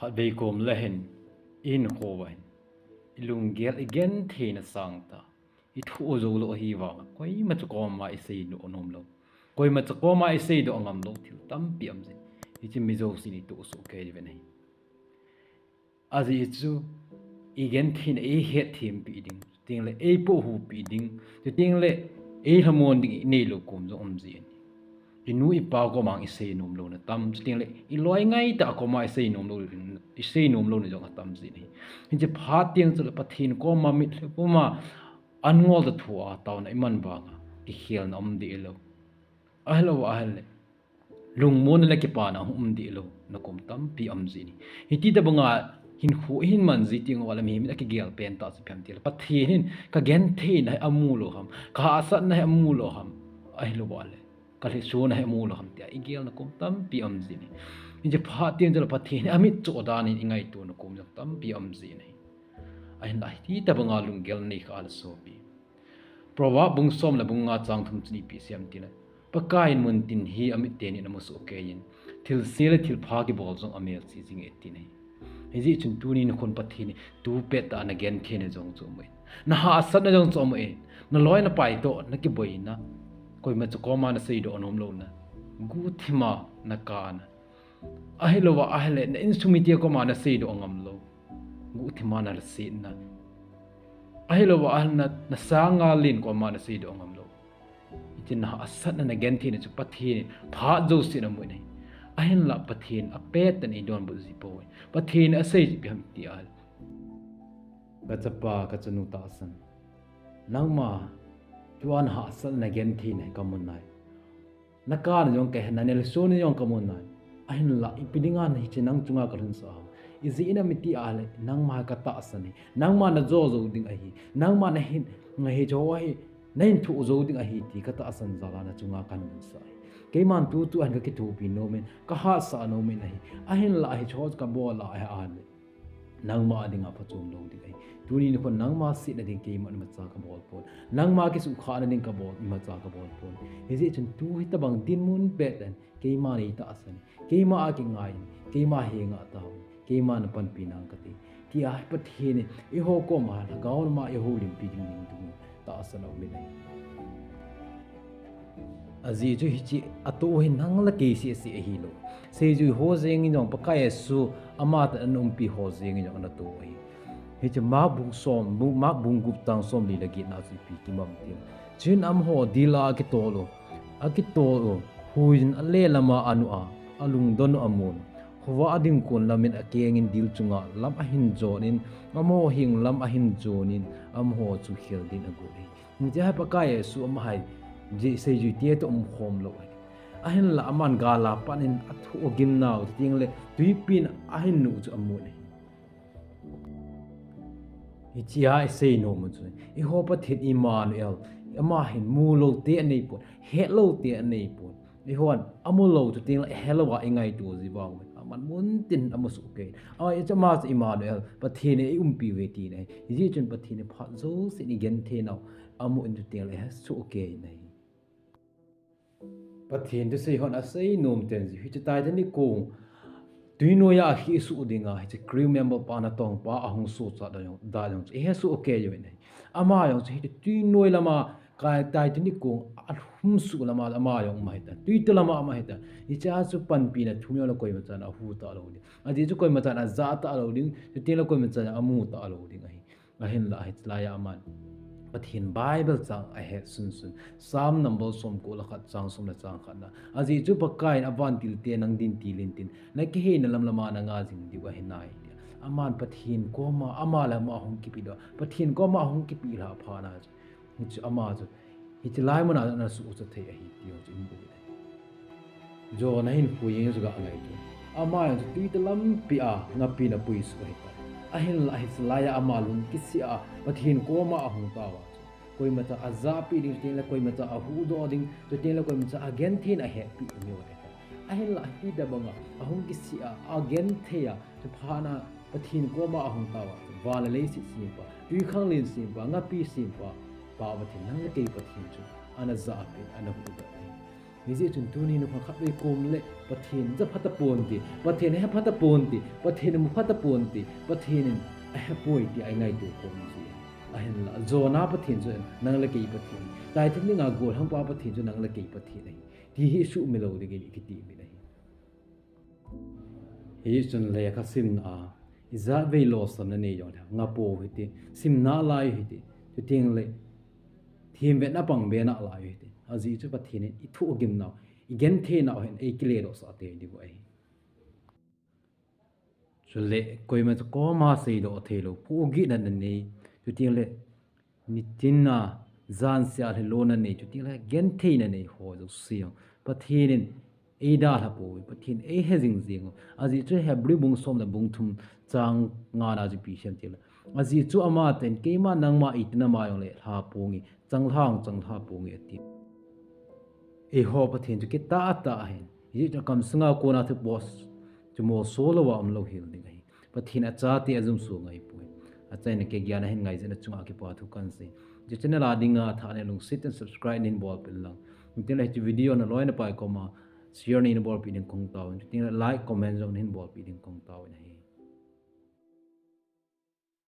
Về cùng lehen in khovain ilung gel again thena sangta I thu zo lo hi wa koi ma ko ma I sei no nom lo koi ma ko ma I sei do ngam lo thil tam piam je I chi mi zo sini to so ke ve nei azi chu again thin e het thim pi ding ting le e po hu pi ding te ting le e hamon ding nei lo kum zo ji Inu ipa ko mang isei nom lo na tam ting le I loi ngai ta ko ma isei nom lo isei nom lo ni jong tam ji ni hin je pha tiang chu pathin ko ma mit ko ma angol da thua taw na iman ba nga ki khial na di lo ahlo ahle lung mon le ki pa na di lo na kom tam pi ji ni hiti da banga hin khu hin man ji ting wala mi mi ki gel pen ta phem til pathin hin ka gen the na amu lo ham ka asat na amu lo ham ahlo wale kali suona he mula ham tia igel na kum tam pi ji ni inje pha tiang jala pathin amit cho da ni ingai tu na kum jam tam pi ji ni ai na ti ta banga lung gel ni khal so pi prowa bung som la bunga chang thum chni pi siam ti la pakain mun tin hi amit te ni na musu ke yin thil sel thil pha ki bol jong amel chi jing et ti nei hiji chun tu ni na khon pathin tu pe ta na gen the ne jong chu mai na ha sat na jong chu mai na loi na pai to na ki boi na koi ma ko ma na sei do nom lo na gu thima na ka na ahilo wa ahle na insumiti ko ma na sei do ngam lo gu thima na se na ahilo wa ahna na sanga lin ko ma na sei do ngam lo itin na asat na gen thi na chu pathin pha jo si na mu nei ahin la pathin a pet tan I don bu zi po pathin a sei bi ham ti al ka chapa ka chanu ta san nangma tuan ha sal na gen thi ne kamun nai naka na jong ke na ne so ni jong kamun nai ahin la ipidinga na hi chinang chunga karun sa izi ina miti ale nang ma ka ta asani nang ma na zo zo ding ahi nang ma na hin nga he jo ai nain thu zo ding ahi ti ka ta asan zala na chunga kan sa ke man tu tu an ka ki thu pi no men ka ha sa no men ahi ahin la hi choj ka bo la ai an nang ma dinga phachum lo ding ai tuni ni kon nang ma si na ding ke man ma cha ka bol pon nang ma ki su kha na ding ka bol ma cha ka bol pon he ji chen tu hi ta bang tin mun pe dan ke ma ni ta asan ke ma a ki ngai ke ma he nga ta ke ma na pan pi nang ka ti ti a pathe ni I ho ko ma na gaw ma I ho lim pi ding ding tu ta asan o mi nai azi ju hi chi ato hi nang la ke si si hi lo se ju ho zeng in jong pa kai su ama ta anum pi ho zeng in jong na to hi he che ma bung som bung ma bung gup tang som li la gi na si pi ki mam ti chin am ho dila ki to lo a ki to lo huin a le lama anu a alung don amun huwa ading kon lamin a keng in dil chunga lam a hin jonin amo hing lam a hin jonin am ho chu khel din a go hi ni ja pa kai su am hai je sei ju tie to khom lo ahin la aman gala panin athu ogin naw ting le tuipin ahin nu chu amu ne ichia sei no mu chu I ho pa thit Emmanuel ama hin mu lo te nei pon he lo te nei pon I hon amu lo chu ting le hello wa ingai tu ji bang aman mun tin amu su ke ai chama Emmanuel pathin e umpi we ti nei ji chun pathin e pha zo si ni gen the naw amu in tu ting le su ke nei pathin tu sei hon a sei nom ten ji hi tai ta ni kong tuino ya hi su dinga hi crew member pa na tong pa ahung su cha da jong he su okay yo nei ama yong hi tuino lama ka tai ta ni kong a hum su lama ama yong mai ta tuito lama ama hi ta hi cha su pan pi na thumyo la koi ma cha na hu ta lo ni a ji chu koi ma cha na za ta lo ding ti la koi ma cha na amu ta lo ding ai a hin la hi la ya aman pathin Bible chang I have sun Psalm number som ko la khat chang som la chang khat na aji chu pakai avan til te nang din tilin tin na ke he na lam lama na nga jing di wa hinai aman pathin ko ma ama la ma hong ki pi do pathin ko ma hong ki pi la pha na ni chu ama chu hi chi lai mo na su chu the hi ti yo chu bu jo na hin pu yin chu ga ngai tu ama chu ti te lam pi a nga pi na pui su hi ahin la hi laya amalun kisia pathin ko ma ahung tawa koi mata azapi ding tin la koi mata ahu do ding to tin la koi mata again thin a happy mi wa ahin la hi da banga ahung kisia again thea to phana pathin ko ma ahung tawa wala le si simpa tui khang lin simpa nga pi simpa pa pathin nang ke pathin chu ana zapi ana hu da hi ji chun tu ni nu khat we kom le pathen za phata pon ti pathen he phata pon ti pathen mu phata pon ti pathen a he poi ti ai ngai tu kom si a hen la zona pathen zo nang la kei pathen tai thik ni nga gol hang pa pathen zo nang la kei pathen nei ti hi su me lo de ge ki ti mi nei hi chun le kha sim a iza ve lo sam na nei yong nga po hi ti sim na lai hi ti tu ting le thim ve na pang be na lai hi ti azi chu pathen i thu gim na igen the na hen e kile ro sa te di bo ai chu le koi ma ko ma sei do the lo pu gi na nei tu ting le ni tin na zan sia le lo na nei tu ting le gen the na nei ho zo siang pathen e da la po pathen e he jing jing azi chu he bri bung som da bung thum chang nga na ji pi shem ti la azi chu ama ten ke ma nang ma itna ma yong le ha pongi chang tha pongi ti e ho pathen chu ke ta hen yi cha kam sunga ko na thu boss chu mo solo wa am lo hil ding ai pathen a cha ti azum su ngai pu a chai na ke gyana hen ngai jena chunga ke pa thu kan se je channel adinga tha ne lung sit and subscribe nin bol pil lang tin la chi video na loina pai ko ma share nin bol pi din kong taw tin like comment zone nin bol pi din kong taw na hi